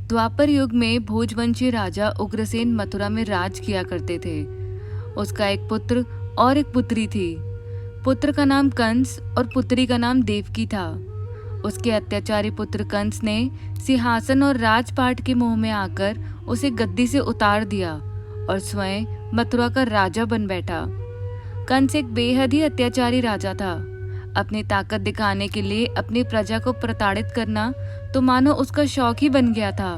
द्वापर युग में भोजवंशी राजा उग्रसेन मथुरा में राज किया करते थे। उसका एक पुत्र और एक पुत्री थी। पुत्र का नाम कंस और पुत्री का नाम देवकी था। उसके अत्याचारी पुत्र कंस ने सिंहासन और राजपाट के मोह में आकर उसे गद्दी से उतार दिया और स्वयं मथुरा का राजा बन बैठा। कंस एक बेहद ही अत्याचारी राजा था। अपनी ताकत दिखाने के लिए अपनी प्रजा को प्रताड़ित करना तो मानो उसका शौक ही बन गया था।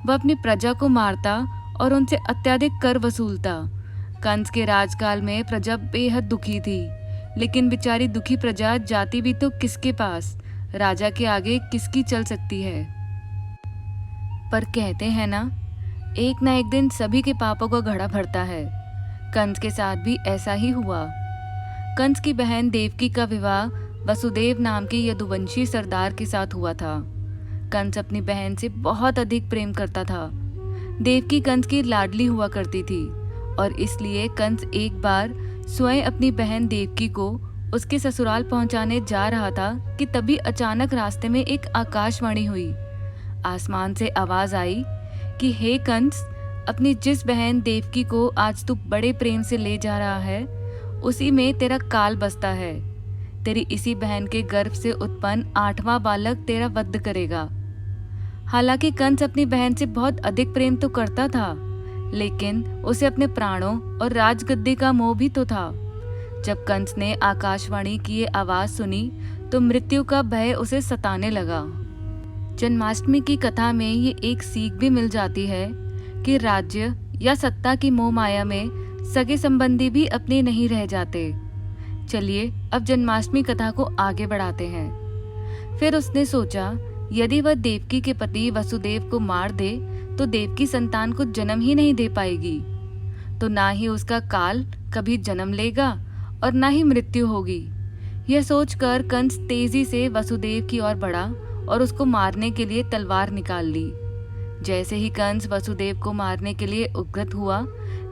वह अपनी प्रजा को मारता और उनसे अत्यधिक कर वसूलता। कंस के राजकाल में प्रजा बेहद दुखी थी, लेकिन बेचारी दुखी प्रजा जाती भी तो किसके पास, राजा के आगे किसकी चल सकती है। पर कहते हैं ना, एक दिन सभी के पापों का घड़ा भरता है। कंस के साथ भी ऐसा ही हुआ। कंस की बहन देवकी का विवाह वसुदेव नाम के यदुवंशी सरदार के साथ हुआ था। कंस अपनी बहन से बहुत अधिक प्रेम करता था। देवकी कंस की लाडली हुआ करती थी और इसलिए कंस एक बार स्वयं अपनी बहन देवकी को उसके ससुराल पहुंचाने जा रहा था कि तभी अचानक रास्ते में एक आकाशवाणी हुई। आसमान से आवाज आई कि हे कंस, अपनी जिस बहन देवकी को आज तू बड़े प्रेम से ले जा रहा है, उसी में तेरा काल बसता है। तेरी इसी बहन के गर्भ से उत्पन्न 8वां बालक तेरा वध करेगा। हालांकि कंस अपनी बहन से बहुत अधिक प्रेम तो करता था, लेकिन उसे अपने प्राणों और राजगद्दी का मोह भी तो था। जब कंस ने आकाशवाणी की ये आवाज सुनी तो मृत्यु का भय उसे सताने लगा। जन्माष्टमी की कथा में ये एक सीख भी मिल जाती है कि राज्य या सत्ता की मोह माया में सगे संबंधी भी अपने नहीं रह जाते। चलिए अब जन्माष्टमी कथा को आगे बढ़ाते हैं। फिर उसने सोचा, यदि वह देवकी के पति वसुदेव को मार दे तो देवकी संतान को जन्म ही नहीं दे पाएगी, तो ना ही उसका काल कभी जन्म लेगा और ना ही मृत्यु होगी। यह सोचकर कंस तेजी से वसुदेव की ओर बढ़ा और उसको मारने के लिए तलवार निकाल ली। जैसे ही कंस वसुदेव को मारने के लिए उद्यत हुआ,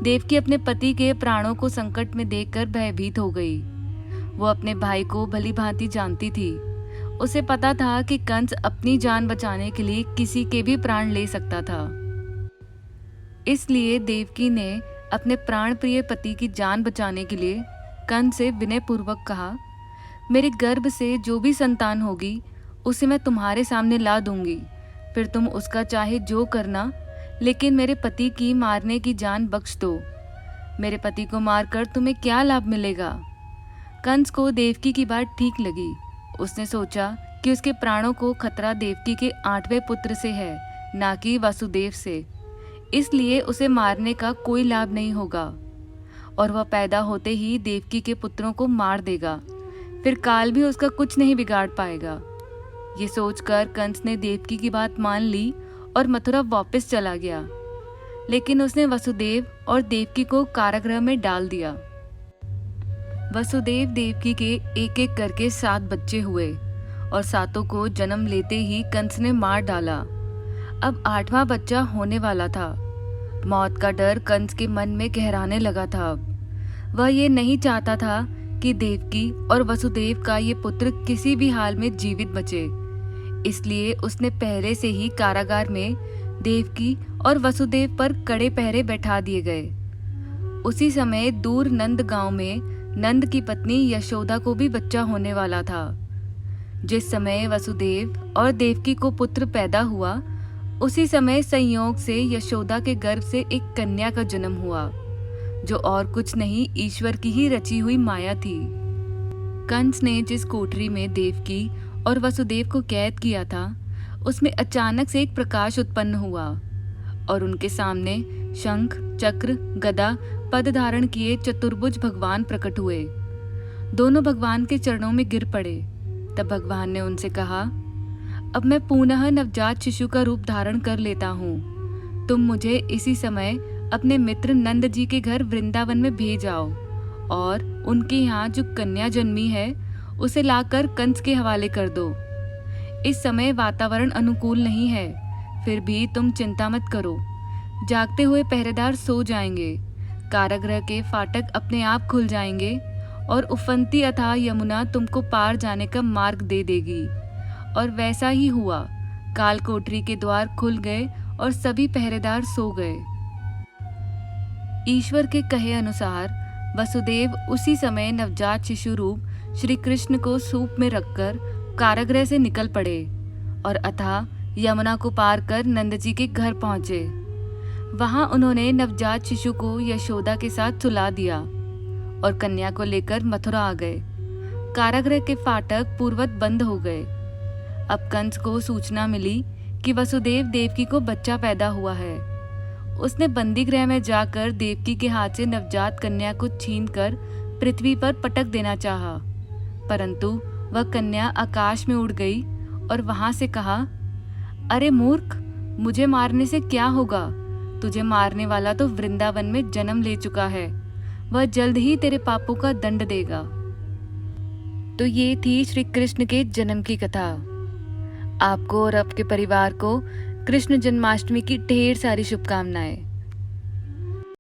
देवकी अपने पति के प्राणों को संकट में देखकर भयभीत हो गई। वो अपने भाई को भली भांति जानती थी। उसे पता था कि कंस अपनी जान बचाने के लिए किसी के भी प्राण ले सकता था। इसलिए देवकी ने अपने प्राण प्रिय पति की जान बचाने के लिए कंस से विनय पूर्वक कहा, मेरे गर्भ से जो भी संतान होगी उसे मैं तुम्हारे सामने ला दूंगी, फिर तुम उसका चाहे जो करना, लेकिन मेरे पति की मारने की जान बख्श दो। मेरे पति को मारकर तुम्हें क्या लाभ मिलेगा। कंस को देवकी की बात ठीक लगी। उसने सोचा कि उसके प्राणों को खतरा देवकी के 8वें पुत्र से है, ना कि वासुदेव से। इसलिए उसे मारने का कोई लाभ नहीं होगा और वह पैदा होते ही देवकी के पुत्रों को मार देगा। फिर काल भी उसका कुछ नहीं बिगाड़ पाएगा। ये सोचकर कंस ने देवकी की बात मान ली और मथुरा वापस चला गया। लेकिन उसने वसुदेव और देवकी को कारागृह में डाल दिया। वसुदेव देवकी के एक एक करके 7 बच्चे हुए और 7 को जन्म लेते ही कंस ने मार डाला। अब 8वां बच्चा होने वाला था। मौत का डर कंस के मन में गहराने लगा था। वह ये नहीं चाहता था कि देवकी और वसुदेव का ये पुत्र किसी भी हाल में जीवित बचे। इसलिए उसने पहले से ही कारागार में देवकी और वसुदेव पर कड़े पहरे बैठा दिए गए। उसी समय दूर नंद गांव में नंद की पत्नी यशोदा को भी बच्चा होने वाला था। जिस समय वसुदेव और देवकी को पुत्र पैदा हुआ, उसी समय संयोग से यशोदा के गर्भ से एक कन्या का जन्म हुआ, जो और कुछ नहीं ईश्वर की ही रची हुई माया थी। कंस ने जिस कोठरी में देवकी और वसुदेव को कैद किया था, उसमें अचानक से एक प्रकाश उत्पन्न हुआ और उनके सामने शंख, चक्र, गदा, पद धारण किए चतुर्भुज भगवान प्रकट हुए। दोनों भगवान के चरणों में गिर पड़े। तब भगवान ने उनसे कहा, अब मैं पुनः नवजात शिशु का रूप धारण कर लेता हूँ। तुम मुझे इसी समय अपने मित्र नंद जी के घर वृंदावन में भेज आओ और उनके यहाँ जो कन्या जन्मी है उसे लाकर कंस के हवाले कर दो। इस समय वातावरण अनुकूल नहीं है, फिर भी तुम चिंता मत करो। जागते हुए पहरेदार सो जाएंगे, कारागृह के फाटक अपने आप खुल जाएंगे और उफनती अथाह यमुना तुमको पार जाने का मार्ग दे देगी। और वैसा ही हुआ। काल कोठरी के द्वार खुल गए और सभी पहरेदार सो गए। ईश्वर के कहे अनुसार वसुदेव उसी समय नवजात शिशु रूप श्री कृष्ण को सूप में रखकर कारागृह से निकल पड़े और अथाह यमुना को पार कर नंद जी के घर पहुंचे। वहां उन्होंने नवजात शिशु को यशोदा के साथ सुला दिया और कन्या को लेकर मथुरा आ गए। कारागृह के फाटक पूर्ववत बंद हो गए। अब कंस को सूचना मिली कि वसुदेव देवकी को बच्चा पैदा हुआ है। उसने बंदी गृह में जाकर देवकी के हाथ से नवजात कन्या को छीनकर पृथ्वी पर पटक देना चाहा, परंतु वह कन्या आकाश में उड़ गई और वहां से कहा, अरे मूर्ख, मुझे मारने से क्या होगा? तुझे मारने वाला तो वृंदावन में जन्म ले चुका है, वह जल्द ही तेरे पापों का दंड देगा। तो ये थी श्री कृष्ण के जन्म की कथा। आपको और आपके परिवार को कृष्ण जन्माष्टमी की ढेर सारी शुभकामनाएं।